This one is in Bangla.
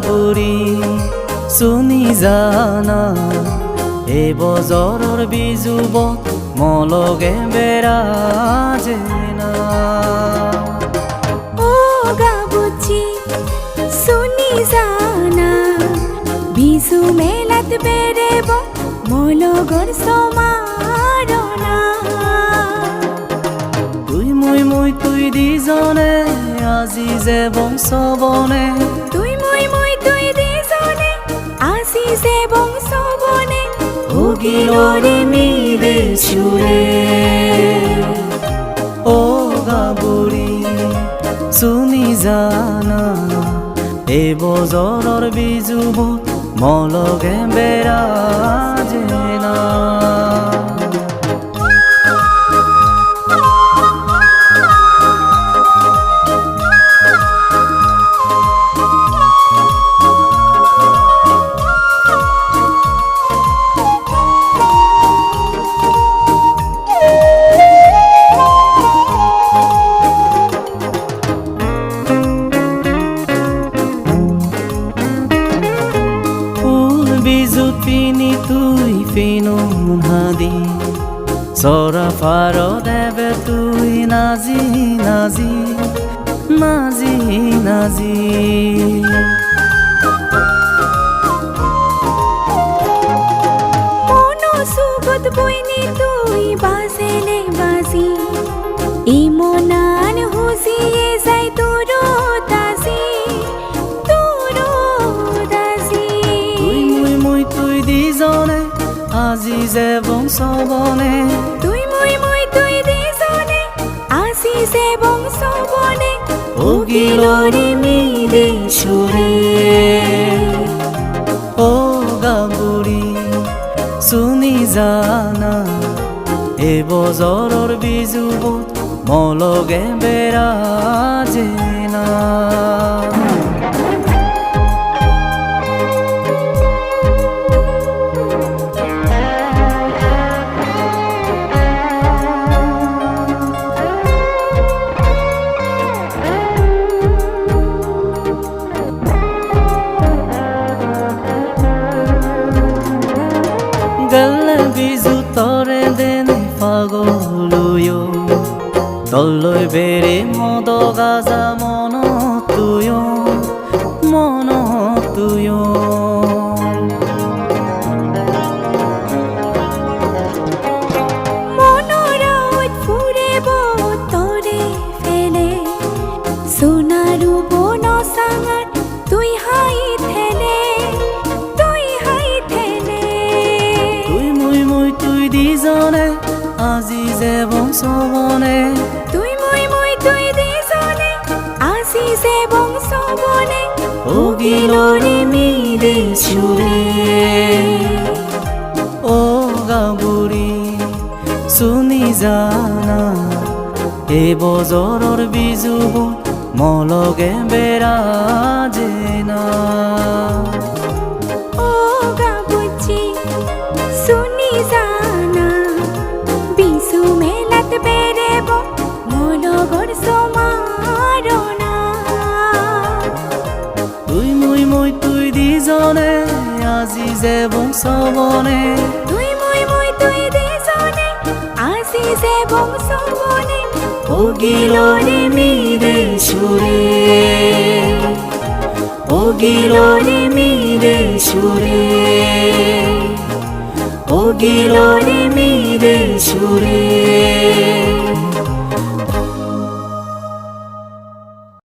গাভৰি শুনি জানা এই বজৰৰ বিজুবত মলগে বেৰাজে না ও গাবুচি শুনি জানা বিজু মেলাত বেৰেব মলগৰ সমাৰনা তুই মই তুই দিজনে আজি যে বংশ বনে তুই দিজনে আজি যে বংশ বনে উগিলরে মিলে সুরে ও গাভৰি শুনি জানা এই বজৰৰ বিজুবত মলগে বেৰাজে না বিজুত পিনি তুই ফিনুন হাদি চৰা ফাৰত এবে তুই নাজি নাজি নাজি নাজি মনো সুগত বইনি তুই বাজেলে বাজি ইমনান হুজিয়ে যাই তোর দাজি তুই দিজনে আজি যে বংশ বনে তুই দিজনে আজি যে বংশ বনে উগিলরি মিলে সুরে ও গাভৰি শুনি জানা এই বজৰৰ বিজুবত মলগে বেৰাজে না গলে বিজু তরে দেনে পাগলুয়ো তললৈ বেৰে মদ গাজা মন তুয়ো মনৰত ফুৰিব তৰে ফেলে সোণাৰু বন চাঙাত তুই হাই থেলে তুই তুই দিজনে আজি যে বংশ বনে তুই দিজনে আজি যে বংশ বনে উগিলৰি মিলে সুৰে ও গাভৰি শুনি জানা এই বজৰৰ বিজুবত মলগে বেৰাজে না ও গাবুচি শুনি জানা বিজু মেলাত বেৰেব মলগৰ সমাৰনা তুই তুই দিজনে আজি যে বংশ বনে তুই দিজনে আজি যে বংশ বনে উগিলৰি মিলে সুৰে উগিলৰি মিলে সুৰে উগিলৰি মিলে সুৰে